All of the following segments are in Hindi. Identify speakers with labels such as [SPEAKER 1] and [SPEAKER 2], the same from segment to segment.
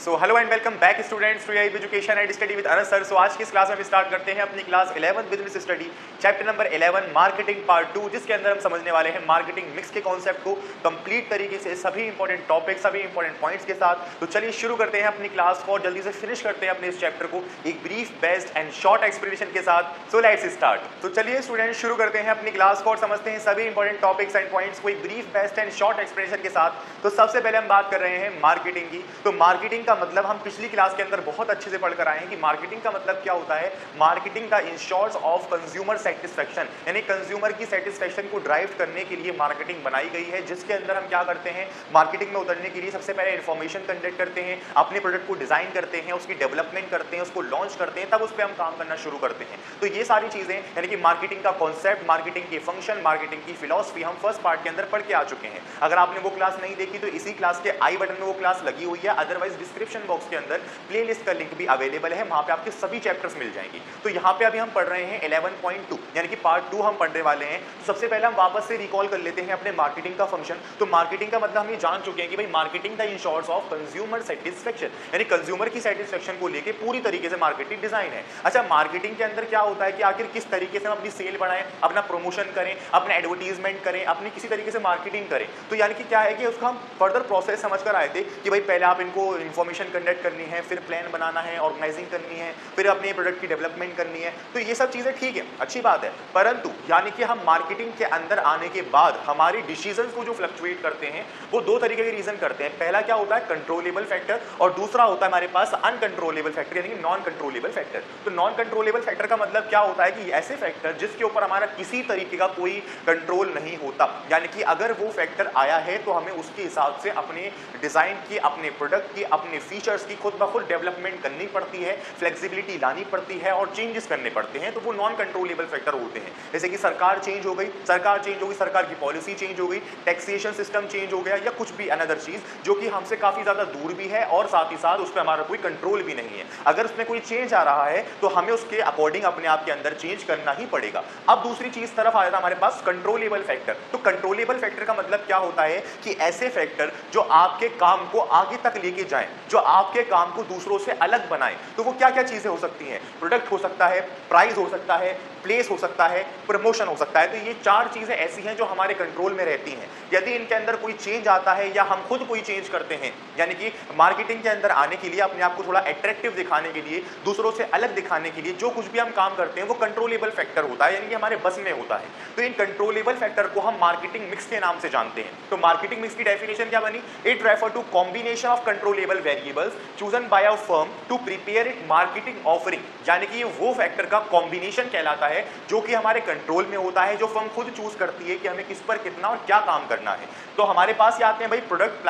[SPEAKER 1] So hello and welcome back students to education and study with Anas sir. So आज की इस क्लास में हम स्टार्ट करते हैं अपनी class 11 business study chapter number 11 marketing part 2, जिसके अंदर हम समझने वाले हैं मार्केटिंग मिक्स के कॉन्सेप्ट को कंप्लीट तरीके से, सभी इंपॉर्टेंट टॉपिक, सभी इंपॉर्टेंट पॉइंट्स के साथ। तो चलिए शुरू करते हैं अपनी क्लास को और जल्दी से फिनिश करते हैं अपने इस चैप्टर को एक brief, best and short explanation के साथ। So let's start. तो चलिए स्टूडेंट्स शुरू करते हैं अपनी क्लास को और समझते हैं सभी इंपॉर्टेंट टॉपिक्स एंड पॉइंट्स को एक brief, best and short explanation के साथ। तो सबसे पहले हम बात कर रहे हैं मार्केटिंग की। तो मार्केटिंग का मतलब हम पिछली क्लास के अंदर बहुत अच्छे से पढ़कर आए हैं कि मार्केटिंग का मतलब क्या होता है। मार्केटिंग का इंश्योर्स ऑफ कंज्यूमर सेटिस्फैक्शन, यानी कंज्यूमर की सेटिस्फैक्शन को ड्राइव करने के लिए मार्केटिंग बनाई गई है, जिसके अंदर हम क्या करते हैं, मार्केटिंग में उतरने के लिए सबसे पहले इंफॉर्मेशन कंडक्ट करते हैं, अपने प्रोडक्ट को डिजाइन करते हैं, उसकी डेवलपमेंट करते हैं, उसको लॉन्च करते हैं, तब उस पर हम काम करना शुरू करते हैं। तो ये सारी चीजें यानी कि मार्केटिंग का कॉन्सेप्ट, मार्केटिंग के फंक्शन, मार्केटिंग की फिलॉसफी हम फर्स्ट पार्ट के अंदर पढ़ के आ चुके हैं। अगर आपने वो क्लास नहीं देखी तो इसी क्लास के आई बटन में वो क्लास लगी हुई है, अदरवाइज डिस्क्रिप्शन बॉक्स के अंदर प्लेलिस्ट का लिंक भी अवेलेबल है, वहां पे आपके सभी चैप्टर्स मिल जाएंगे। तो यहाँ पे अभी हम पढ़ रहे हैं 11.2 यानी कि पार्ट 2 हम पढ़ने वाले हैं। सबसे पहले हम वापस से रिकॉल कर लेते हैं अपने मार्केटिंग का फंक्शन। तो मार्केटिंग का मतलब हम ये जान चुके हैं कि भाई marketing the ensures of consumer satisfaction, यानी कंज्यूमर की सेटिस्फैक्शन को लेके पूरी तरीके से मार्केटिंग डिजाइन है। अच्छा, मार्केटिंग के अंदर क्या होता है कि आखिर किस तरीके से हम अपनी सेल बढ़ाएं, अपना प्रमोशन करें, अपना एडवर्टीजमेंट करें, अपनी किसी तरीके से मार्केटिंग करें। तो यानी कि क्या है कि उसका हम फर्दर प्रोसेस समझ कर आए थे कि भाई पहले आप इनको इन्फॉर्मेशन कंडक्ट करनी है, फिर प्लान बनाना है, ऑर्गेनाइजिंग करनी है, फिर अपने प्रोडक्ट की डेवलपमेंट करनी है। तो ये सब चीजें ठीक है, अच्छी बात है, परंतु यानी कि हम मार्केटिंग के अंदर आने के बाद हमारी डिसीजंस को जो फ्लक्चुएट करते हैं वो दो तरीके के रीजन करते हैं। पहला क्या होता है, कंट्रोलेबल फैक्टर, और दूसरा होता है हमारे पास अनकंट्रोलेबल फैक्टर यानी कि नॉन कंट्रोलेबल फैक्टर। तो नॉन कंट्रोलेबल फैक्टर का मतलब क्या होता है कि ऐसे फैक्टर जिसके ऊपर हमारा किसी तरीके का कोई कंट्रोल नहीं होता, यानी कि अगर वो फैक्टर आया है तो हमें उसके हिसाब से अपने डिजाइन की, अपने प्रोडक्ट की, अपने फीचर्स की खुद ब खुद डेवलपमेंट करनी पड़ती है, फ्लेक्सिबिलिटी लानी पड़ती है और चेंजेस करने पड़ते हैं। तो वो नॉन कंट्रोलेबल फैक्टर होते हैं। जैसे कि सरकार चेंज हो गई, सरकार की पॉलिसी चेंज हो गई, टैक्सेशन सिस्टम चेंज हो गया, या कुछ भी अनदर चीज जो कि हमसे काफी ज्यादा दूर भी है और साथ ही साथ उस पर हमारा कोई कंट्रोल भी नहीं है। अगर उसमें कोई चेंज आ रहा है तो हमें उसके अकॉर्डिंग अपने आप के अंदर चेंज करना ही पड़ेगा। अब दूसरी चीज तरफ आ जाता है हमारे पास कंट्रोलेबल फैक्टर। तो कंट्रोलेबल फैक्टर का मतलब क्या होता है कि ऐसे फैक्टर जो आपके काम को आगे तक लेके जाएं, जो आपके काम को दूसरों से अलग बनाएं। तो वो क्या क्या चीजें हो सकती हैं, प्रोडक्ट हो सकता है, प्राइस हो सकता है, प्लेस हो सकता है, प्रमोशन हो सकता है। तो ये चार चीजें ऐसी हैं जो हमारे कंट्रोल में रहती हैं। यदि इनके अंदर कोई चेंज आता है या हम खुद कोई चेंज करते हैं, यानी कि मार्केटिंग के अंदर आने के लिए, अपने आप को थोड़ा अट्रैक्टिव दिखाने के लिए, दूसरों से अलग दिखाने के लिए जो कुछ भी हम काम करते हैं वो कंट्रोलेबल फैक्टर होता है, यानी कि हमारे बस में होता है। तो इन कंट्रोलेबल फैक्टर को हम मार्केटिंग मिक्स के नाम से जानते हैं। तो मार्केटिंग मिक्स की डेफिनेशन क्या बनी, it refer to combination of controllable variables chosen by a firm to prepare it marketing offering, यानी कि ये वो फैक्टर का कॉम्बिनेशन कहलाता है जो कि हमारे कंट्रोल में होता है, जो फर्म खुद चूज करती है कि हमें किस पर कितना और क्या काम करना है। तो हमारे पास ये आते हैं भाई product,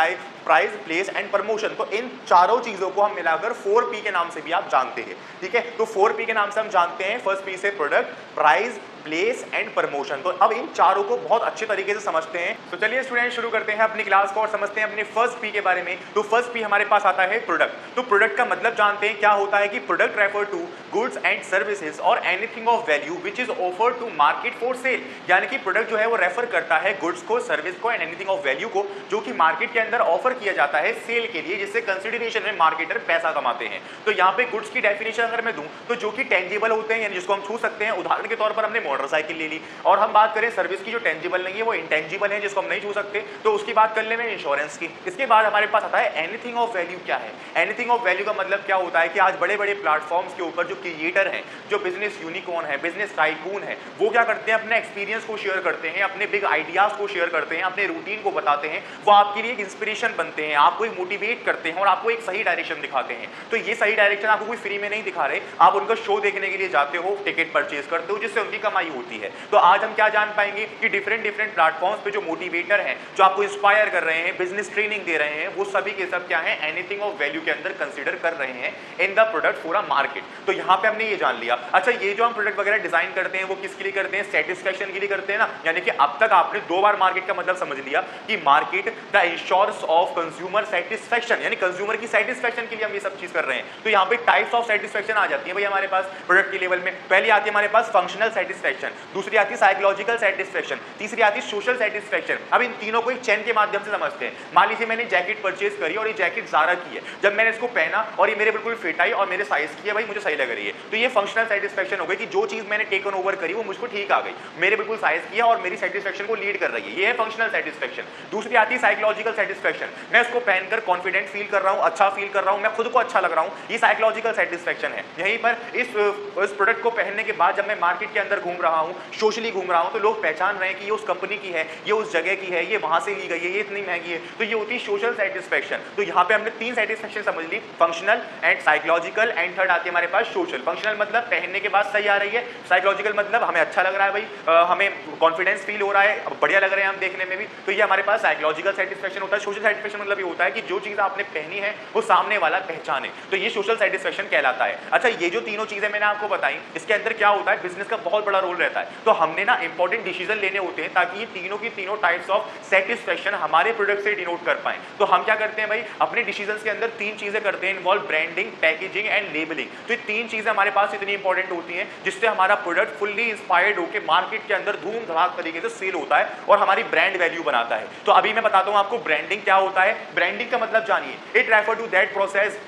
[SPEAKER 1] price, place and promotion. तो इन चारों चीजों को हम मिलाकर 4P के नाम से भी आप जानते हैं, ठीक है। तो 4P के नाम से हम जानते हैं, फर्स्ट P से product, price, place and promotion. तो अब इन चारों को बहुत अच्छे तरीके से समझते हैं। तो चलिए स्टूडेंट शुरू करते हैं अपनी क्लास को और समझते हैं अपने फर्स्ट P के बारे में। तो फर्स्ट P हमारे पास आता है प्रोडक्ट। तो प्रोडक्ट का मतलब जानते हैं क्या होता है कि product refer to goods and services और anything of value which is offered to market for sale, यानी कि प्रोडक्ट जो है वो रेफर करता है गुड्स को, सर्विस को एंड एनीथिंग ऑफ वैल्यू को, जो कि मार्केट के अंदर ऑफर किया जाता है सेल के लिए, जिससे कंसिडरेशन में मार्केटर पैसा कमाते हैं। तो यहाँ पे गुड्स की डेफिनेशन अगर मैं दूं तो जो कि टेंजिबल होते हैं, यानी जिसको हम छू सकते हैं, उदाहरण के तौर पर हमने मोटरसाइकिल ले ली। और हम बात करें सर्विस की, जो टेंजिबल नहीं है वो इंटेंजिबल है, जिसको हम नहीं छू सकते, तो उसकी बात कर ले में इंश्योरेंस की। इसके बाद हमारे पास आता है एनीथिंग ऑफ वैल्यू। क्या है एनीथिंग ऑफ वैल्यू का मतलब, क्या होता है कि आज बड़े बड़े प्लेटफॉर्म्स के ऊपर जो क्रिएटर हैं, जो बिजनेस यूनिकॉर्न है, बिजनेस टाइकून है, वो क्या करते हैं, अपने एक्सपीरियंस को शेयर करते हैं, अपने बिग आइडियाज को शेयर करते हैं, अपने रूटीन को बताते हैं। वो आपके लिए एक इंस्पिरेशन बनते हैं, आपको एक मोटिवेट करते हैं और आपको एक सही डायरेक्शन दिखाते हैं। तो ये सही डायरेक्शन आपको कोई फ्री में नहीं दिखा रहे, आप उनका शो देखने के लिए जाते हो, टिकट परचेज करते हो, जिससे उनकी कमाई होती है। तो आज हम क्या जान पाएंगे कि डिफरेंट प्लेटफॉर्म्स पे जो मोटिवेटर हैं, जो आपको इंस्पायर कर रहे हैं, बिजनेस ट्रेनिंग दे रहे हैं, वो सभी के सब क्या है, एनीथिंग ऑफ वैल्यू के अंदर कंसीडर कर रहे हैं in the product for a market. तो यहाँ पे हमने ये जान लिया। अच्छा, ये जो हम प्रोडक्ट वगैरह डिजाइन करते हैं वो किसके लिए करते हैं, सेटिस्फैक्शन के लिए करते हैं ना। यानी कि अब तक आपने 2 बार मार्केट का मतलब समझ लिया कि market the ensures of consumer satisfaction, यानी कंज्यूमर की सेटिस्फैक्शन के लिए हम ये सब चीज कर रहे हैं। तो यहाँ पे टाइप्स ऑफ सेटिस्फैक्शन आ जाती है भाई हमारे पास प्रोडक्ट के लेवल में। पहली आती है हमारे पास फंक्शनल सेटिस्फैक्शन, सेटिस्फेक्शन, दूसरी आती है साइकोलॉजिकल सेटिस्फेक्शन, तीसरी आती है सोशल सेटिस्फेक्शन। अब इन तीनों को एक चेन के माध्यम से समझते हैं। मान लीजिए मैंने जैकेट परचेज करी और ये जैकेट ज़ारा की है, जब मैंने इसको पहना और ये मेरे बिल्कुल फिट आई और मेरे साइज की है, भाई मुझे सही लग रही है, तो ये फंक्शनल सेटिस्फेक्शन हो गई कि जो चीज़ मैंने टेकन ओवर करी वो मुझको ठीक आ गई, मेरे बिल्कुल साइज की है और मेरी सेटिस्फेक्शन को लीड कर रही है, ये है फंक्शनल सेटिस्फेक्शन। दूसरी आती है साइकोलॉजिकल सेटिस्फेक्शन, मैं इसको पहनकर कॉन्फिडेंट फील कर रहा हूँ, अच्छा फील कर रहा हूँ, मैं खुद को अच्छा लग रहा हूँ, ये साइकोलॉजिकल सेटिस्फेक्शन है। यहीं पर इस प्रोडक्ट को पहनने के बाद जब मैं मार्केट के अंदर घूम रहा हूँ, सोशली घूम रहा हूँ, तो लोग पहचान रहे हैं कि ये उस कंपनी की है, ये उस जगह की है, ये वहां से ली गई है, ये इतनी महंगी है, तो ये होती है सोशल सेटिस्फेक्शन। तो यहाँ पे हमने तीन सेटिस्फेक्शन समझ ली, functional and psychological and third आती है हमारे पास सोशल। फंक्शनल मतलब पहनने के बाद सही आ रही है, साइकोलॉजिकल मतलब हमें अच्छा लग रहा है, भाई हमें कॉन्फिडेंस फील हो रहा है, बढ़िया लग रहे हैं हम देखने में भी, तो ये हमारे पास साइकोलॉजिकल सेटिस्फेक्शन होता है। सोशल सेटिस्फेक्शन मतलब ये होता है कि जो चीज़ आपने पहनी है वो सामने वाला पहचाने, तो ये सोशल सेटिस्फेक्शन कहलाता है। अच्छा, ये जो तीनों चीजें मैंने आपको बताई, इसके अंदर क्या होता है, बिजनेस का बहुत बड़ा रोल रहता है। तो हमने ना इंपॉर्टेंट डिसीजन लेने होते हैं ताकि ये तीनों की तीनों टाइप्स ऑफ सेटिस्फेक्शन हमारे प्रोडक्ट से डिनोट कर पाए। तो हम क्या करते हैं भाई, अपने डिसीजन के अंदर तीन चीजें करते हैं involve, branding, packaging and labelling. तो ये तीन चीजें हमारे पास इतनी इंपॉर्टेंट होती हैं जिससे हमारा प्रोडक्ट फुल्ली इंस्पायर्ड होकर मार्केट के अंदर धूम धड़ाक तरीके से सेल होता है और हमारी ब्रांड वैल्यू बनाता है। तो अभी मैं बताता हूं आपको ब्रांडिंग क्या होता है। ब्रांडिंग का मतलब जानिए, it refer to that process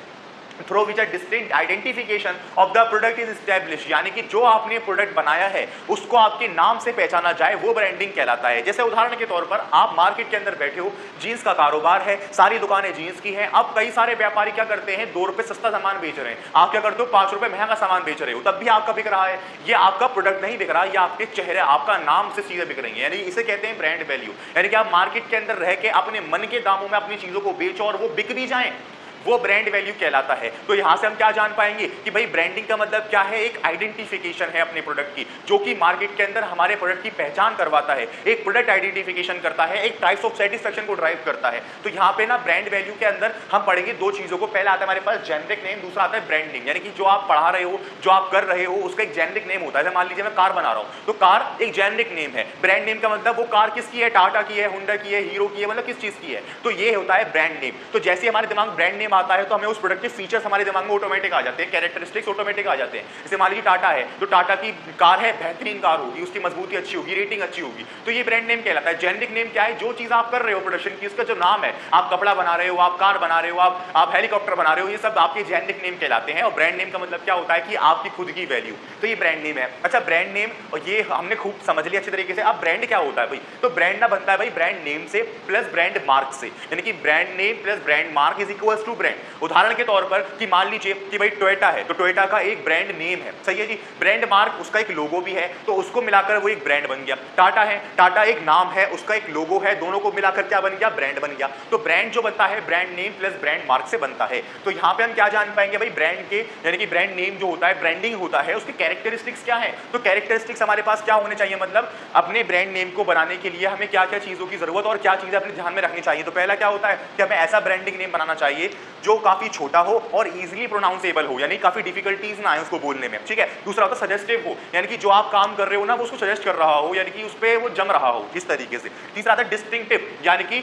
[SPEAKER 1] through which a distinct identification of the product is establish, यानी कि जो आपने प्रोडक्ट बनाया है उसको आपके नाम से पहचाना जाए, वो ब्रांडिंग कहलाता है। जैसे उदाहरण के तौर पर आप मार्केट के अंदर बैठे हो, जीन्स का कारोबार है, सारी दुकानें जीन्स की हैं, अब कई सारे व्यापारी क्या करते हैं, 2 रुपए सस्ता सामान बेच रहे हैं, आप क्या करते हो 5 रुपए महंगा सामान बेच रहे हो, तब भी आपका बिक रहा है। ये आपका प्रोडक्ट नहीं बिक रहा, ये आपके चेहरे, आपका नाम से चीजें बिक रही है, यानी इसे कहते हैं ब्रांड वैल्यू। यानी कि आप मार्केट के अंदर रह के अपने मन के दामों में अपनी चीजों को बेचो और वो बिक भी जाए, वो ब्रांड वैल्यू कहलाता है। तो यहां से हम क्या जान पाएंगे कि भाई ब्रांडिंग का मतलब क्या है, एक आइडेंटिफिकेशन है अपने प्रोडक्ट की, जो कि मार्केट के अंदर हमारे प्रोडक्ट की पहचान करवाता है, एक प्रोडक्ट आइडेंटिफिकेशन करता है, एक टाइप्स ऑफ सेटिस्फेक्शन को ड्राइव करता है। तो यहाँ पे ना ब्रांड वैल्यू के अंदर हम पढ़ेंगे दो चीजों को, पहला आता है हमारे पास जेनेरिक नेम, दूसरा आता है ब्रांडिंग। यानी कि जो आप पढ़ा रहे हो, जो आप कर रहे हो, उसका एक जेनेरिक नेम होता है। मान लीजिए मैं कार बना रहा हूं, तो कार एक जेनेरिक नेम है। ब्रांड नेम का मतलब वो कार किसकी है, टाटा की है, हुंडा की है, हीरो की है, मतलब किस चीज की है, तो ये होता है ब्रांड नेम। तो जैसे हमारे दिमाग ब्रांड नेम आता है तो हमें उस प्रोडक्ट के फीचर्स हमारे दिमाग में ऑटोमेटिक आ जाते हैं, कैरेक्टरिस्टिक्स ऑटोमेटिक आ जाते हैं। जैसे मान लीजिए टाटा है, तो टाटा की कार है, बेहतरीन कार होगी, उसकी मजबूती अच्छी होगी, रेटिंग अच्छी होगी, तो ये ब्रांड नेम कहलाता है। जेनेरिक नेम क्या है, जो चीज आप कर रहे हो प्रोडक्शन की, उसका जो नाम है, आप कपड़ा बना रहे हो, आप कार बना रहे हो, आप हेलीकॉप्टर बना रहे हो, ये सब आपके जेनेरिक नेम कहलाते हैं। और ब्रांड नेम का मतलब क्या होता है कि आपकी खुद की वैल्यू, तो ये ब्रांड नेम है। अच्छा, ब्रांड नेम, और ये हमने खूब समझ लिया अच्छे तरीके से। अब ब्रांड क्या होता है भाई, तो ब्रांड ना बनता है भाई ब्रांड नेम से प्लस ब्रांड मार्क से, यानी कि brand name plus brand mark is equals to brand. उदाहरण के तौर पर कि मान लीजिए कि भाई टोयोटा है, तो टोयोटा का एक ब्रांड नेम है, सही है जी, ब्रांड मार्क उसका एक लोगो भी है, तो उसको मिलाकर वो एक ब्रांड बन गया। टाटा है, टाटा एक नाम है, उसका एक लोगो है, दोनों को मिलाकर क्या बन गया, ब्रांड बन गया। तो ब्रांड जो बनता है brand name plus brand mark से बनता है। तो यहाँ पे हम क्या जान पाएंगे भाई, ब्रांड के यानी कि ब्रांड नेम जो होता है, ब्रांडिंग होता है, उसके कैरेक्टरिस्टिक्स क्या है। तो कैरेक्टरिस्टिक्स हमारे पास क्या होने चाहिए, मतलब अपने ब्रांड नेम को बनाने के लिए हमें क्या क्या चीजों की जरूरत और क्या चीजें अपने ध्यान में रखनी चाहिए। तो पहला क्या होता है कि हमें ऐसा ब्रांडिंग नेम बनाना चाहिए जो काफी छोटा हो और इजीली प्रोनाउंसेबल हो, यानी काफी डिफिकल्टीज ना आए उसको बोलने में, ठीक है। दूसरा होता है सजेस्टिव हो, यानी कि जो आप काम कर रहे हो ना वो उसको सजेस्ट कर रहा हो, यानी कि उस पर वो जम रहा हो इस तरीके से। तीसरा आता है डिस्टिंक्टिव, यानी कि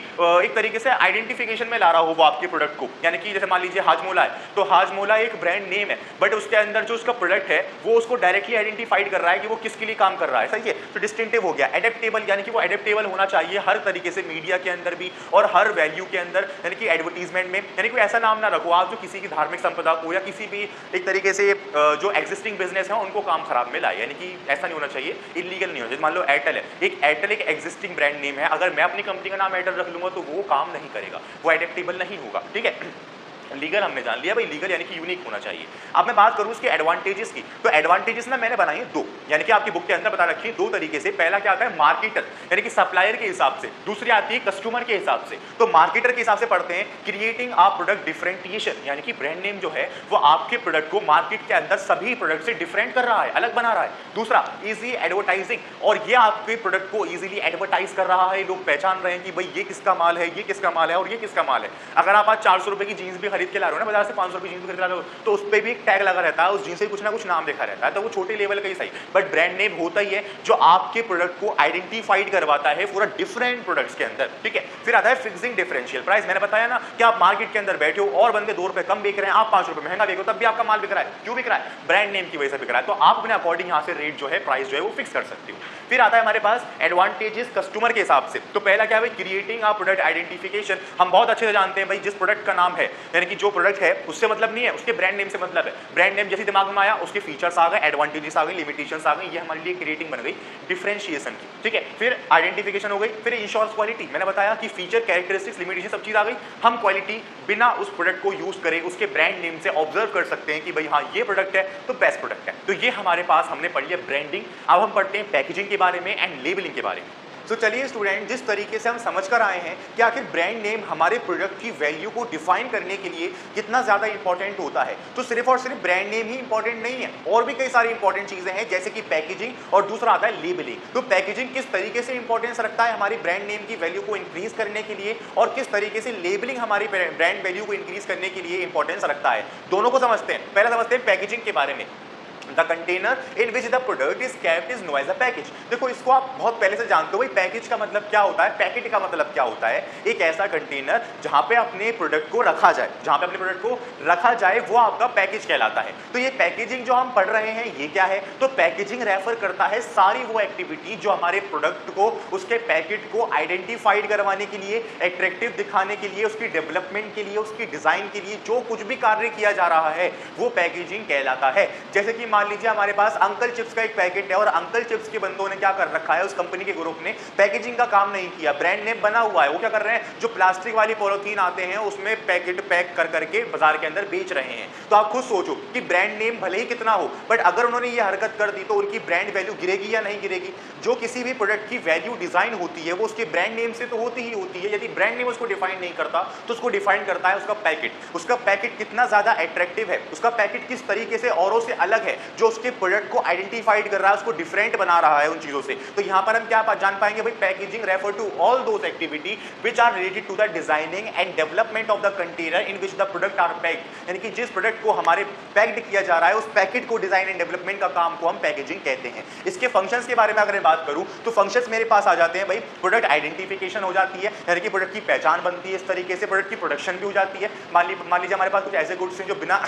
[SPEAKER 1] एक तरीके से आइडेंटिफिकेशन में ला रहा हो वो आपके प्रोडक्ट को, यानी कि जैसे मान लीजिए हाजमोला है, तो हाजमोला एक ब्रांड नेम है, बट उसके अंदर जो उसका प्रोडक्ट है वो उसको डायरेक्टली आइडेंटिफाइड कर रहा है कि वो किसके लिए काम कर रहा है, सही है। तो डिस्टिंक्टिव हो गया। एडेप्टेबल, यानी कि वो एडेप्टेबल होना चाहिए हर तरीके से, मीडिया के अंदर भी और हर वैल्यू के अंदर, यानी कि एडवर्टीजमेंट में, यानी कोई ऐसा नाम ना रखो आप जो किसी की धार्मिक संपदा को या किसी भी एक तरीके से जो एग्जिस्टिंग बिजनेस है उनको काम खराब में लाए, यानी कि ऐसा नहीं होना चाहिए, इलीगल नहीं होना चाहिए। मान लो एयरटेल है, एयरटेल एक एग्जिस्टिंग ब्रांड नेम है, अगर मैं अपनी कंपनी का नाम एयरटेल रख लूंगा तो वो काम नहीं करेगा, वो एडेप्टेबल नहीं होगा, ठीक है। लीगल हमने जान लिया भाई, लीगल यानी कि यूनिक होना चाहिए। अब मैं बात करूं उसके एडवांटेजेस की, तो एडवांटेजेस ना मैंने बनाई है दो, यानी कि आपकी बुक के अंदर बता रखी है दो तरीके से। पहला क्या आता है मार्केटर, यानी कि सप्लायर के हिसाब से, दूसरी आती है कस्टमर के हिसाब से। तो मार्केटर के हिसाब से पढ़ते हैं क्रिएटिंग अ प्रोडक्ट डिफरेंटिएशन, यानी कि ब्रांड नेम जो है वो आपके प्रोडक्ट को मार्केट के अंदर सभी प्रोडक्ट से डिफरेंट कर रहा है, अलग बना रहा है। दूसरा इजी एडवर्टाइजिंग, और ये आपके प्रोडक्ट को इजीली एडवर्टाइज कर रहा है, लोग पहचान रहे हैं कि भाई ये किसका माल है, ये किसका माल है और ये किसका माल है। अगर आप आज 400 रुपए की जीन्स भी खरीद के ला रहे हो ना बाजार से 500 रुपये जीन्स खरीद ला रहे हो, तो उस पर भी एक टैग लगा रहता है, उस जीन्स से कुछ ना कुछ नाम लिखा रहता है, तो वो छोटे लेवल का ही सही, बट ब्रांड नेम होता ही है जो आपके प्रोडक्ट को आइडेंटिफाइड करवाता है पूरा डिफरेंट प्रोडक्ट्स के अंदर, ठीक है। फिर आता है फिक्सिंग डिफरेंशियल प्राइस। मैंने बताया ना कि आप मार्केट के अंदर बैठे हो और बंदे 2 रुपए कम बेच रहे हैं, आप 5 रुपए महंगा बेच रहे हो, तब भी आपका माल बिक रहा है। क्यों बिक रहा है? ब्रांड नेम की वजह से बिक रहा है। तो आप अपने अकॉर्डिंग यहाँ से रेट जो है, प्राइस जो है वो फिक्स कर सकते हो। फिर आता है हमारे पास एडवांटेजेस कस्टमर के हिसाब से। तो पहला क्या है भाई, क्रिएटिंग अ प्रोडक्ट आइडेंटिफिकेशन। हम बहुत अच्छे से जानते हैं भाई, जिस प्रोडक्ट का नाम है यानी कि जो प्रोडक्ट है उससे मतलब नहीं है, उसके ब्रांड नेम से मतलब है। ब्रांड नेम जैसे दिमाग में आया, उसके फीचर्स आ गए, एडवांटेजेस आ गई, लिमिटेशंस आ गई, ये हमारे लिए क्रिएटिंग बन गई डिफरेंशिएशन की, ठीक है। फिर आइडेंटिफिकेशन हो गई। फिर इंश्योर्स क्वालिटी, मैंने बताया कि फीचर, कैरेक्टरिस्टिक्स, लिमिटेशन सब चीज आ गई। हम क्वालिटी बिना उस प्रोडक्ट को यूज करे उसके ब्रांड नेम से ऑब्जर्व कर सकते हैं कि भाई हाँ ये प्रोडक्ट है तो बेस्ट प्रोडक्ट है। तो ये हमारे पास हमने पढ़ लिया ब्रांडिंग। अब हम पढ़ते हैं पैकेजिंग के बारे में एंड लेबलिंग के बारे में। तो चलिए स्टूडेंट, जिस तरीके से हम समझ कर आए हैं कि आखिर ब्रांड नेम हमारे प्रोडक्ट की वैल्यू को डिफाइन करने के लिए कितना ज्यादा इंपॉर्टेंट होता है, तो सिर्फ और सिर्फ ब्रांड नेम ही इंपॉर्टेंट नहीं है, और भी कई सारी इंपॉर्टेंट चीजें हैं जैसे कि पैकेजिंग, और दूसरा आता है लेबलिंग। तो पैकेजिंग किस तरीके से इंपॉर्टेंस रखता है हमारी ब्रांड नेम की वैल्यू को इंक्रीज करने के लिए, और किस तरीके से लेबलिंग हमारी ब्रांड वैल्यू को इंक्रीज करने के लिए इंपॉर्टेंस रखता है, दोनों को समझते हैं। पहला समझते हैं पैकेजिंग के बारे में। The container in which the product is kept is known as a package। देखो इसको आप बहुत पहले से जानते हो भाई, पैकेज का मतलब क्या होता है, पैकेट का मतलब क्या होता है। एक ऐसा कंटेनर जहां पे अपने प्रोडक्ट को रखा जाए, जहां पे अपने प्रोडक्ट को रखा जाए वो आपका पैकेज कहलाता है। तो ये पैकेजिंग जो हम पढ़ रहे हैं ये क्या है, तो पैकेजिंग रेफर करता है सारी वो एक्टिविटी जो हमारे प्रोडक्ट को, उसके पैकेट को आइडेंटिफाइड करवाने के लिए, एट्रैक्टिव दिखाने के लिए, उसकी डेवलपमेंट के लिए, उसकी डिजाइन के लिए जो कुछ भी कार्य किया जा रहा है वो पैकेजिंग कहलाता है। जैसे कि मान लीजिए हमारे पास अंकल चिप्स का एक पैकेट है और अंकल चिप्स के बंदों ने क्या कर रखा है, उस कंपनी के ग्रुप ने पैकेजिंग का काम नहीं किया, ब्रांड नेम बना हुआ है। वो क्या कर रहे हैं, जो प्लास्टिक वाली पॉलिथीन आते हैं उसमें पैकेट पैक कर करके बाजार के अंदर बेच रहे हैं। तो आप खुद सोचो कि ब्रांड नेम भले ही कितना हो, बट अगर उन्होंने ये हरकत कर दी तो उनकी ब्रांड वैल्यू गिरेगी या नहीं गिरेगी। जो किसी भी प्रोडक्ट की वैल्यू डिजाइन होती है वो उसके ब्रांड नेम से तो होती ही होती है। यदि ब्रांड नेम उसको डिफाइन नहीं करता तो उसको डिफाइन करता है उसका पैकेट। उसका पैकेट कितना ज्यादा अट्रैक्टिव है, उसका पैकेट किस तरीके से औरों से अलग है, जो उसके प्रोडक्ट को आइडेंटिफाइड कर रहा है, उसको डिफरेंट बना रहा है उन चीजों से। तो यहां पर हम क्या जान पाएंगे भाई, packaging refer to all those activity which are related to the designing and development of the container in which the product are packed. यानी कि जिस प्रोडक्ट को हमारे पैक्ड किया जा रहा है उस पैकेट को डिजाइन एंड डेवलपमेंट का काम को हम पैकेजिंग कहते हैं। इसके फंक्शंस के बारे में अगर मैं बात करूं तो फंक्शंस मेरे पास आ जाते हैं भाई, प्रोडक्ट आइडेंटिफिकेशन हो जाती है, यानी कि प्रोडक्ट की पहचान बनती है, इस तरीके से प्रोडक्ट की प्रोडक्शन भी हो जाती है। मान लीजिए हमारे पास कुछ ऐसे गुड्स हैं जो बिना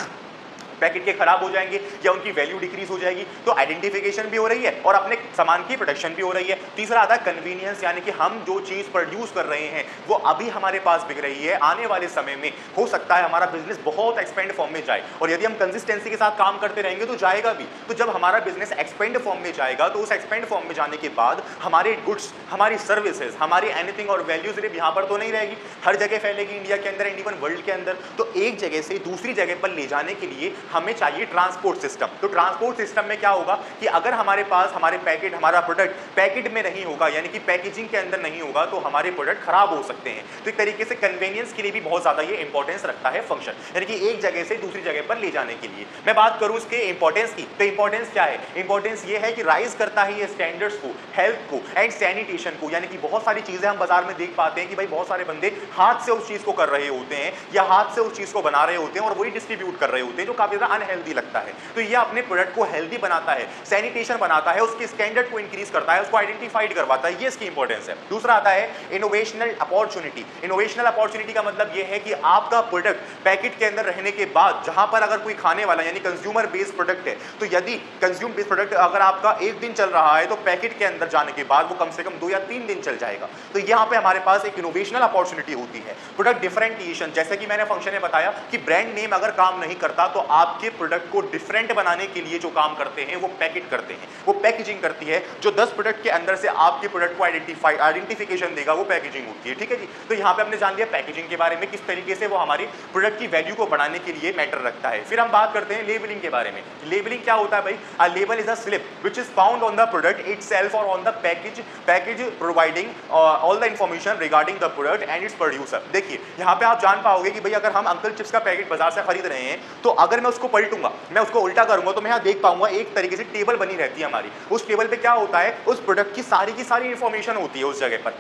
[SPEAKER 1] पैकेट के खराब हो जाएंगे या उनकी वैल्यू डिक्रीज हो जाएगी, तो आइडेंटिफिकेशन भी हो रही है और अपने सामान की प्रोटेक्शन भी हो रही है। तीसरा आता है कन्वीनियंस, यानी कि हम जो चीज प्रोड्यूस कर रहे हैं वो अभी हमारे पास बिक रही है, आने वाले समय में हो सकता है हमारा बिजनेस बहुत एक्सपेंड फॉर्म में जाए, और यदि हम कंसिस्टेंसी के साथ काम करते रहेंगे तो जाएगा भी। तो जब हमारा बिजनेस एक्सपेंड फॉर्म में जाएगा तो उस एक्सपेंड फॉर्म में जाने के बाद हमारे गुड्स, हमारी सर्विसेज, हमारी एनीथिंग और वैल्यू सिर्फ यहाँ पर तो नहीं रहेगी, हर जगह फैलेगी, इंडिया के अंदर एंड इवन वर्ल्ड के अंदर। तो एक जगह से दूसरी जगह पर ले जाने के लिए हमें चाहिए ट्रांसपोर्ट सिस्टम। तो ट्रांसपोर्ट सिस्टम में क्या होगा कि अगर हमारे पास हमारे पैकेट, हमारा प्रोडक्ट पैकेट में नहीं होगा, यानी कि पैकेजिंग के अंदर नहीं होगा, तो हमारे प्रोडक्ट खराब हो सकते हैं। तो एक तरीके से कन्वीनियंस के लिए भी बहुत ज्यादा ये इंपॉर्टेंस रखता है फंक्शन, यानी कि एक जगह से दूसरी जगह पर ले जाने के लिए। मैं बात करूं इसके इंपॉर्टेंस की, तो इंपॉर्टेंस क्या है, इंपॉर्टेंस ये है कि राइज करता है ये स्टैंडर्ड्स को, हेल्थ को एंड सैनिटेशन को। यानी कि बहुत सारी चीजें हम बाजार में देख पाते हैं कि भाई बहुत सारे बंदे हाथ से उस चीज को कर रहे होते हैं या हाथ से उस चीज को बना रहे होते हैं और वही डिस्ट्रीब्यूट कर रहे होते हैं, जो काफी ज्यादा अनहेल्दी लगता है। तो ये अपने प्रोडक्ट को हेल्दी बनाता है, सैनिटेशन बनाता है, उसके स्टैंडर्ड को इंक्रीज करता है, उसको आइडेंटिफाइड करवाता है, ये इसकी इंपॉर्टेंस है। दूसरा आता है इनोवेशनल अपॉर्चुनिटी। इनोवेशनल अपॉर्चुनिटी का मतलब ये है कि आपका प्रोडक्ट पैकेट के अंदर रहने के बाद जहां पर अगर कोई खाने वाला यानी कंज्यूमर बेस्ड प्रोडक्ट है, तो यदि कंज्यूम बेस्ड प्रोडक्ट अगर आपका एक दिन चल रहा है तो पैकेट के अंदर जाने के बाद वो कम से कम 2 या 3 दिन चल जाएगा। तो यहाँ पे हमारे पास एक इनोवेशनल अपॉर्चुनिटी होती है। प्रोडक्ट डिफरेंटिएशन, जैसे कि मैंने फंक्शन में बताया कि ब्रांड नेम अगर काम नहीं करता तो आपके प्रोडक्ट को डिफरेंट बनाने के लिए जो काम करते हैं वो पैकेट करते हैं, वो पैकेजिंग करती है। जो 10 प्रोडक्ट के अंदर से आपके प्रोडक्ट को आइडेंटिफिकेशन देगा वो पैकेजिंग होती है, ठीक है जी। तो यहाँ पे हमने जान लिया पैकेजिंग के बारे में, किस तरीके से वो हमारी प्रोडक्ट की वैल्यू को बढ़ाने के लिए मैटर रखता है। फिर हम बात करते हैं लेबलिंग के बारे में। लेबलिंग क्या होता है भाई, a label is a slip which is found on the product itself or on the package providing all the information regarding the product and its producer. देखिए यहाँ पे आप जान पाओगे कि भाई अगर हम अंकल चिप्स का पैकेट बाजार से खरीद रहे हैं तो अगर मैं उसको पलटूंगा, मैं उसको उल्टा करूंगा, तो मैं यहाँ देख पाऊंगा एक तरीके से टेबल बनी रहती है हमारी। उस टेबल पे क्या होता है, उस प्रोडक्ट की सारी इंफॉर्मेशन होती है उस जगह पर।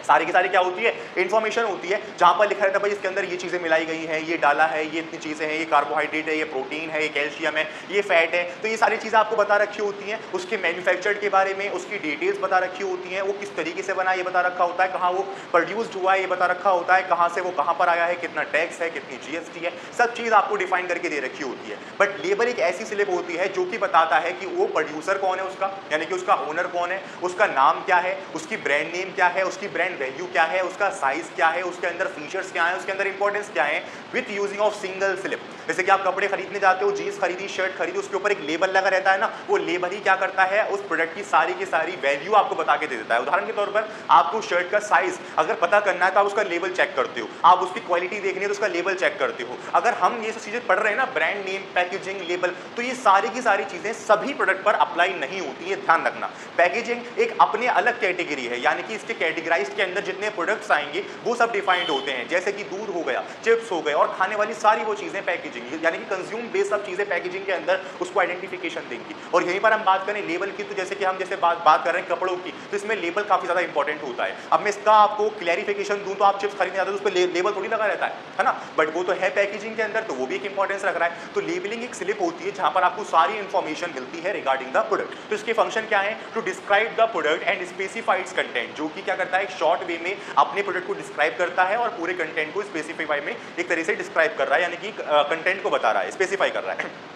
[SPEAKER 1] सारी की सारी क्या होती है, इन्फॉर्मेशन होती है, जहां पर लिखा रहता है भाई इसके अंदर ये चीजें मिलाई गई हैं, ये डाला है, ये इतनी चीजें हैं, ये कार्बोहाइड्रेट है, ये प्रोटीन है, ये कैल्शियम है, ये फैट है, तो ये सारी चीजें आपको बता रखी होती हैं। उसके मैन्युफैक्चर्ड के बारे में उसकी डिटेल्स बता रखी होती हैं, वो किस तरीके से बना ये बता रखा होता है, कहाँ वो प्रोड्यूस्ड हुआ है ये बता रखा होता है, कहाँ से वो कहाँ पर आया है, कितना टैक्स है, कितनी जीएसटी है, सब चीज आपको डिफाइन करके दे रखी होती है। बट लेबल एक ऐसी स्लिप होती है जो कि बताता है कि वो प्रोड्यूसर कौन है उसका, यानी कि उसका ओनर कौन है, उसका नाम क्या है, उसकी ब्रांड नेम क्या है, उसकी ब्रांड वैल्यू क्या है, उसका साइज क्या है, उसके अंदर फीचर्स क्या है, उसके अंदर इंपॉर्टेंस क्या है, with using of single slip. जैसे कि आप कपड़े खरीदने जाते हो, जीन्स खरीदी, शर्ट खरीदी, उसके ऊपर एक लेबल लगा रहता है ना, वो लेबल ही क्या करता है, उस प्रोडक्ट की सारी वैल्यू आपको बता के दे देता है। उदाहरण के तौर पर आपको शर्ट का साइज अगर पता करना है तो आप उसका लेबल चेक करते हो, आप उसकी क्वालिटी देखनी है तो उसका लेबल चेक करते हो। अगर हम ये सब चीजें पढ़ रहे हैं ना, ब्रांड नेम, पैकेजिंग, लेबल, तो ये सारी की सारी चीजें सभी प्रोडक्ट पर अप्लाई नहीं होती है, ध्यान रखना। पैकेजिंग एक अपने अलग कैटेगरी है, यानी कि इसके कैटेगराइज के अंदर जितने प्रोडक्ट्स आएंगे वो सब डिफाइंड होते हैं, जैसे कि दूध हो गया, चिप्स हो गए और खाने वाली सारी वो चीजें पैकेजिंग, यानी कि कंज्यूम बेस्ड सब चीजें पैकेजिंग के अंदर उसको आइडेंटिफिकेशन देंगी। और यहीं पर हम बात करें लेबल की, तो जैसे कि हम बात कर रहे हैं कपड़ों की, तो इसमें लेबल काफी ज्यादा इंपॉर्टेंट होता है। अब मैं इसका आपको क्लैरिफिकेशन दूं तो आप चिप्स खरीदने जाते हो तो उस पर लेबल थोड़ी लगा रहता है ना, बट वो तो है पैकेजिंग के अंदर, तो वो भी एक इंपॉर्टेंस रख रहा है। तो लेबलिंग एक स्लिप होती है जहां पर आपको सारी इंफॉर्मेशन मिलती है रिगार्डिंग द प्रोडक्ट। तो इसके फंक्शन क्या है, to describe the product and specify its content, जो कि क्या करता है, एक शॉर्ट वे में अपने प्रोडक्ट को डिस्क्राइब करता है और पूरे कंटेंट को स्पेसिफाई में एक तरह से डिस्क्राइब कर रहा है, यानी कि कंटेंट को बता रहा है, स्पेसिफाई कर रहा है।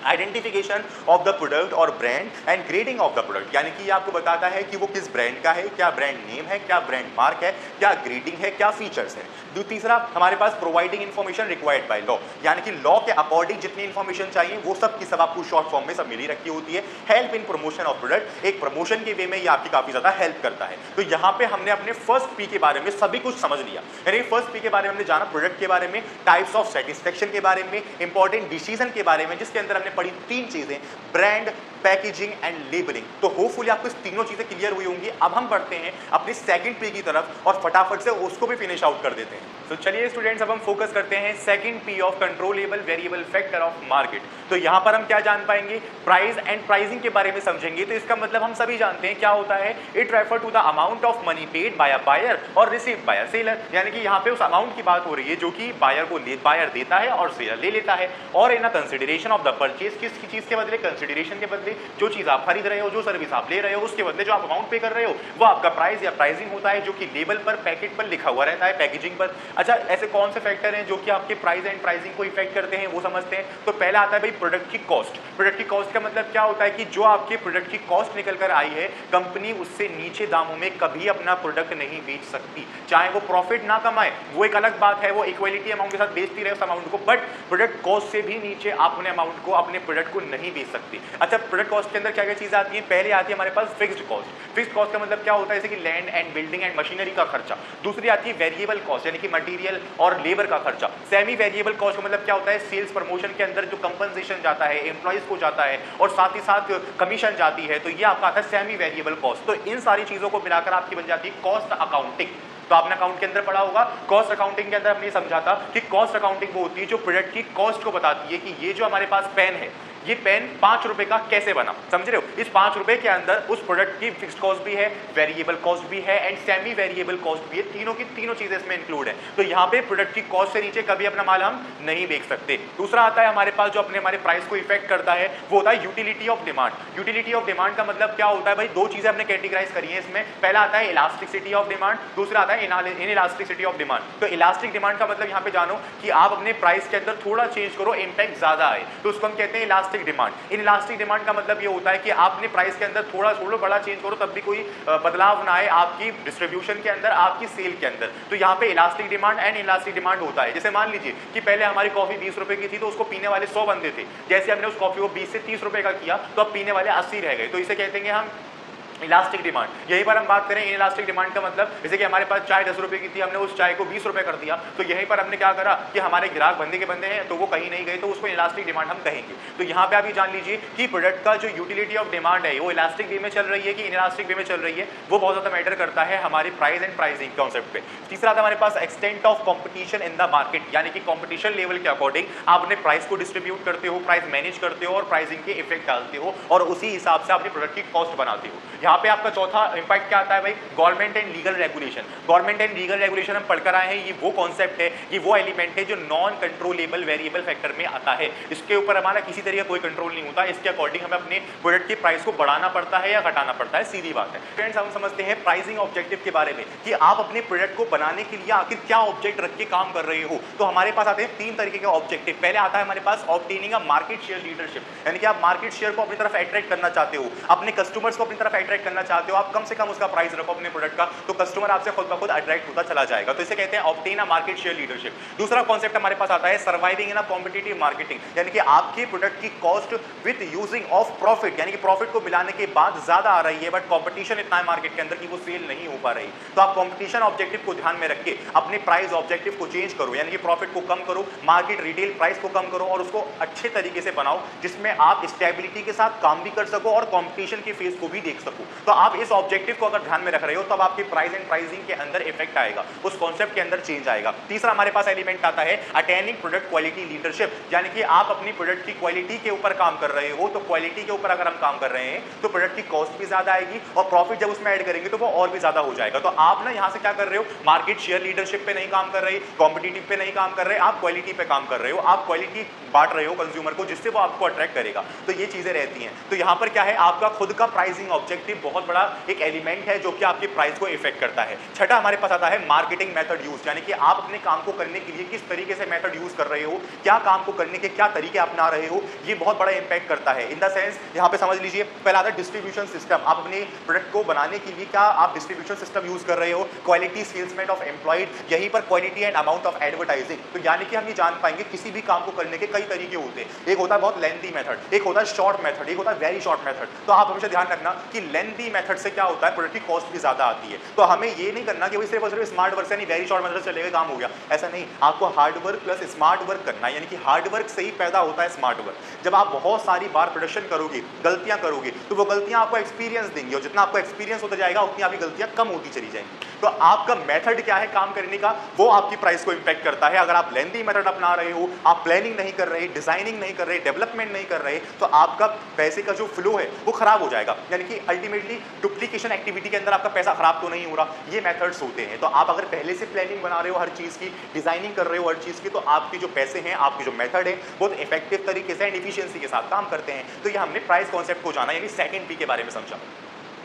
[SPEAKER 1] आइडेंटिफिकेशन ऑफ द प्रोडक्ट और brand and grading of the product, यानी कि ये आपको बताता है कि वो किस ब्रांड का है, क्या ब्रांड नेम है, क्या ब्रांड मार्क है, क्या ग्रेडिंग है, क्या फीचर्स है। तीसरा हमारे पास providing information required by law, यानी कि लॉ के अकॉर्डिंग जितनी इन्फॉर्मेशन चाहिए वो सब की सब आपको शॉर्ट फॉर्म में सब मिली रखी होती है। Help in promotion of product, एक प्रमोशन के वे में ये आपकी काफी ज्यादा हेल्प करता है। तो यहाँ पे हमने अपने फर्स्ट पी के बारे में सभी कुछ समझ लिया, यानी फर्स्ट पी के बारे में हमने जाना, प्रोडक्ट के बारे में, टाइप्स ऑफ सेटिस्फेक्शन के बारे में, इंपॉर्टेंट डिसीजन के बारे में, जिसके अंदर हमने पढ़ी तीन चीजें, ब्रांड, पैकेजिंग एंड लेबलिंग। तो होपफुली आपको तीनों चीजें क्लियर हुई होंगी। अब हम बढ़ते हैं अपनी सेकंड पी की तरफ और फटाफट से उसको भी फिनिश आउट कर देते हैं। तो चलिए स्टूडेंट्स, अब हम फोकस करते हैं second P of controllable variable factor of market. तो यहां पर हम क्या जान पाएंगे, प्राइस एंड प्राइसिंग के बारे में समझेंगे। तो इसका मतलब हम सभी जानते हैं क्या होता है, it refer to the amount of money paid by a buyer और रिसीव्ड बाय अ सेलर, यानी कि यहाँ पे उस अमाउंट की बात हो रही है जो कि बायर देता है और सेलर ले लेता है। और in a consideration of the purchase, किस चीज के बदले, कंसिडरेशन के बदले, जो चीज आप खरीद रहे हो, जो सर्विस आप ले रहे हो, उसके बदले जो आप अमाउंट पे कर रहे हो वो आपका प्राइस या प्राइसिंग होता है, जो कि लेबल पर, पैकेट पर लिखा हुआ रहता है, पैकेजिंग पर। अच्छा, ऐसे कौन से फैक्टर हैं जो कि आपके प्राइस एंड प्राइसिंग को इफेक्ट करते हैं, वो समझते हैं। तो पहला आता है भाई प्रोडक्ट की कॉस्ट। प्रोडक्ट की कॉस्ट का मतलब क्या होता है कि जो आपके प्रोडक्ट की कॉस्ट निकल कर आई है, कंपनी उससे नीचे दामों में कभी अपना प्रोडक्ट नहीं बेच सकती, चाहे वो प्रॉफिट ना कमाए, वो एक अलग बात है, वो इक्वलिटी अमाउंट के साथ बेचती रहे उस अमाउंट को, बट प्रोडक्ट कॉस्ट से भी नीचे आप अपने अमाउंट को, अपने प्रोडक्ट को नहीं बेच सकती। अच्छा, प्रोडक्ट कॉस्ट के अंदर क्या क्या चीजें आती है, पहले आती है हमारे पास फिक्स्ड कॉस्ट। फिक्स्ड कॉस्ट का मतलब क्या होता है, जैसे कि land and building and machinery का खर्चा। दूसरी आती है वेरिएबल कॉस्ट, यानी कि मटेरियल और लेबर का खर्चा। सेमी वेरिएबल कॉस्ट का मतलब क्या होता है, सेल्स प्रमोशन के अंदर जो कंपनसेशन जाता है, एम्प्लॉइज को जाता है और साथ ही साथ कमीशन जाती है, तो ये आपका आता है सेमी वेरिएबल कॉस्ट। तो इन सारी चीजों को मिलाकर आपकी बन जाती है कॉस्ट अकाउंटिंग। तो आपने अकाउंट के अंदर पढ़ा होगा, कॉस्ट अकाउंटिंग के अंदर हमने समझा था कि कॉस्ट अकाउंटिंग वो होती है जो प्रोडक्ट की कॉस्ट को बताती है कि ये जो हमारे पास पेन है, ये पेन 5 रुपए का कैसे बना, समझ रहे हो। इस 5 रुपए के अंदर उस प्रोडक्ट की फिक्स्ड कॉस्ट भी है, वेरिएबल कॉस्ट भी है एंड सेमी वेरिएबल कॉस्ट भी है, तीनों की तीनों चीजें इसमें इंक्लूड है। तो यहाँ पे प्रोडक्ट की कॉस्ट से नीचे कभी अपना माल हम नहीं बेच सकते। दूसरा आता है हमारे पास जो अपने हमारे प्राइस को इफेक्ट करता है, वो होता है utility of demand. Utility of demand का मतलब क्या होता है भाई, दो चीजें हमने कैटेगराइज करी है इसमें। पहला आता है इलास्टिसिटी ऑफ डिमांड, दूसरा आता है इनइलास्टिसिटी ऑफ डिमांड। तो इलास्टिक डिमांड का मतलब यहाँ पे जानो कि आप अपने प्राइस के अंदर थोड़ा चेंज करो, इंपैक्ट ज्यादा आए, तो उसको हम कहते हैं इलास्टिक डिमांड। इलास्टिक डिमांड का मतलब ये होता है कि आपने प्राइस के अंदर थोड़ा बड़ा चेंज करो तब भी कोई बदलाव ना आए आपकी डिस्ट्रीब्यूशन के अंदर, आपकी सेल के अंदर। तो यहाँ पे elastic demand and elastic demand होता है। जैसे मान लीजिए कि पहले हमारी कॉफी 20 रुपए की थी तो उसको पीने वाले 100 बंदे थे, जैसे हमने उस कॉफी को 20 से 30 रुपए का किया तो अब पीने वाले 80 रह गए, तो इसे कहते हैं हम इलास्टिक डिमांड। यहीं पर हम बात करें इलास्टिक डिमांड का मतलब, जैसे कि हमारे पास चाय 10 रुपए की थी, हमने उस चाय को 20 रुपए कर दिया, तो यहीं पर हमने क्या करा कि हमारे ग्राहक बंदे के बंदे हैं तो वो कहीं नहीं गए, तो उसको इलास्टिक डिमांड हम कहेंगे। तो यहाँ पे आप ये जान लीजिए कि प्रोडक्ट का जो यूटिलिटी ऑफ डिमांड है वो इलास्टिक वे में चल रही है कि इलास्टिक वे में चल रही है, वो बहुत ज्यादा मैटर करता है हमारे प्राइस एंड प्राइसिंग कॉन्सेप्ट पे। तीसरा था हमारे पास extent of competition in the market, यानी कि कॉम्पिटिशन लेवल के अकॉर्डिंग आप अपने प्राइस को डिस्ट्रीब्यूट करते हो, प्राइस मैनेज करते हो और प्राइसिंग के इफेक्ट डालते हो और उसी हिसाब से अपने प्रोडक्ट की कॉस्ट बनाते हो। यहाँ पे आपका चौथा इंपैक्ट क्या आता है भाई, government and legal regulation. Government and legal regulation हम पढ़कर आए हैं, ये वो कॉन्सेप्ट है, ये वो एलिमेंट है जो नॉन कंट्रोलेबल वेरिएबल फैक्टर में आता है। इसके ऊपर हमारा किसी तरह का कोई कंट्रोल नहीं होता, इसके अकॉर्डिंग हमें अपने प्रोडक्ट की प्राइस को बढ़ाना पड़ता है या घटाना पड़ता है, सीधी बात है। फ्रेंड्स, हम समझते हैं प्राइसिंग ऑब्जेक्टिव के बारे में कि आप अपने प्रोडक्ट को बनाने के लिए आखिर क्या ऑब्जेक्ट रख के काम कर रहे हो। तो हमारे पास आते हैं 3 तरीके के ऑब्जेक्टिव। पहले आता है हमारे पास obtaining a market share leadership, यानी कि आप मार्केट शेयर को अपनी तरफ अट्रैक्ट करना चाहते हो, अपने कस्टमर्स को अपनी तरफ अट्रैक्ट करना चाहते हो, आप कम से कम उसका प्राइस रखो अपने प्रोडक्ट का, तो कस्टमर आपसे खुद ब खुद अट्रैक्ट होता चला जाएगा। तो इसे कहते हैं ऑब्टेन अ मार्केट शेयर लीडरशिप। दूसरा कॉन्सेप्ट हमारे पास आता है surviving in a competitive marketing, यानी कि आपके प्रोडक्ट की cost with using of profit, यानी कि प्रॉफिट को मिलाने के बाद ज्यादा आ रही है, बट कंपटीशन इतना है मार्केट के अंदर कि वो सेल नहीं हो पा रही। तो आप कंपटीशन ऑब्जेक्टिव को ध्यान में रख के अपने प्राइस ऑब्जेक्टिव को चेंज करो, यानी कि प्रॉफिट को कम करो, मार्केट रिटेल प्राइस को कम करो और उसको अच्छे तरीके से बनाओ जिसमें आप स्टेबिलिटी के साथ काम भी कर सको और कंपटीशन के फेस को भी देख सको। तो आप इस ऑब्जेक्टिव को अगर ध्यान में रख रहे हो तब आपके प्राइस एंड प्राइसिंग के अंदर इफेक्ट आएगा, उस कॉन्सेप्ट के अंदर चेंज आएगा। तीसरा हमारे पास एलिमेंट आता है अटेनिंग प्रोडक्ट क्वालिटी लीडरशिप, यानी कि आप अपनी प्रोडक्ट की क्वालिटी के ऊपर काम कर रहे हो। तो क्वालिटी के ऊपर अगर हम काम कर रहे हैं तो प्रोडक्ट की कॉस्ट भी ज्यादा आएगी और प्रॉफिट जब उसमें ऐड करेंगे तो वो और भी ज्यादा हो जाएगा। तो आप ना यहाँ से क्या कर रहे हो, मार्केट शेयर लीडरशिप पे नहीं काम कर रहे, कॉम्पिटिटिव पे नहीं काम कर रहे, आप क्वालिटी पे काम कर रहे हो, आप क्वालिटी बांट रहे हो कंज्यूमर को जिससे वो आपको अट्रैक्ट करेगा। तो ये चीजें रहती हैं। तो यहाँ पर क्या है, आपका खुद का प्राइसिंग ऑब्जेक्टिव बहुत बड़ा एक एलिमेंट है जो कि आपके प्राइस को इफेक्ट करता है। छठा हमारे पास आता है मार्केटिंग मेथड यूज, यानी कि आप अपने काम को करने के लिए किस तरीके से मेथड यूज कर रहे हो, क्या काम को करने के क्या तरीके अपना रहे हो, ये बहुत बड़ा इंपैक्ट करता है। इन द सेंस यहाँ पे समझ लीजिए, पहला आता है डिस्ट्रीब्यूशन सिस्टम। आप अपने प्रोडक्ट को बनाने के लिए क्या आप डिस्ट्रीब्यूशन सिस्टम यूज कर रहे हो, क्वालिटी सेल्समेंट ऑफ एम्प्लॉयड, यहीं पर quality and amount of advertising. तो यानी कि हम ये जान पाएंगे किसी भी काम को करने के कई तरीके होते हैं। एक होता है बहुत लेंथी मेथड, एक होता है शॉर्ट मेथड, एक होता है वेरी शॉर्ट मेथड। तो आप हमेशा ध्यान रखना कि लेंथी मेथड से क्या होता है, प्रोडक्ट की कॉस्ट भी ज्यादा आती है। तो हमें ये नहीं करना कि सिर्फ और सिर्फ स्मार्ट वर्क से नहीं वेरी शॉर्ट मेथड से चलेगा काम हो गया, ऐसा नहीं। आपको hard work plus smart work करना है, यानी कि हार्ड वर्क से ही पैदा होता है स्मार्ट वर्क। जब आप बहुत सारी बार प्रोडक्शन करोगे, गलतियां करोगे, तो वो गलतियां आपको एक्सपीरियंस देंगी और जितना आपको एक्सपीरियंस होता जाएगा उतनी आपकी गलतियां कम होती चली जाएंगी। तो आपका मेथड क्या है काम करने का, वो आपकी प्राइस को इंपैक्ट करता है। अगर आप लेंथी मेथड अपना रहे हो, आप प्लानिंग नहीं कर रहे, डिजाइनिंग नहीं कर रहे, डेवलपमेंट नहीं कर रहे, तो आपका पैसे का जो फ्लो है वो खराब हो जाएगा। यानी कि अल्टीमेटली डुप्लीकेशन एक्टिविटी के अंदर आपका पैसा खराब तो नहीं हो रहा। ये मेथड्स होते हैं। तो आप अगर पहले से प्लानिंग बना रहे हो हर चीज की, डिजाइनिंग कर रहे हो हर चीज की, तो आपके जो पैसे हैं, आपके जो मेथड है बहुत इफेक्टिव तरीके से एंड इफिशियंसी के साथ काम करते हैं। तो ये हमने प्राइस कॉन्सेप्ट को जाना, यानी सेकंड पी के बारे में समझा।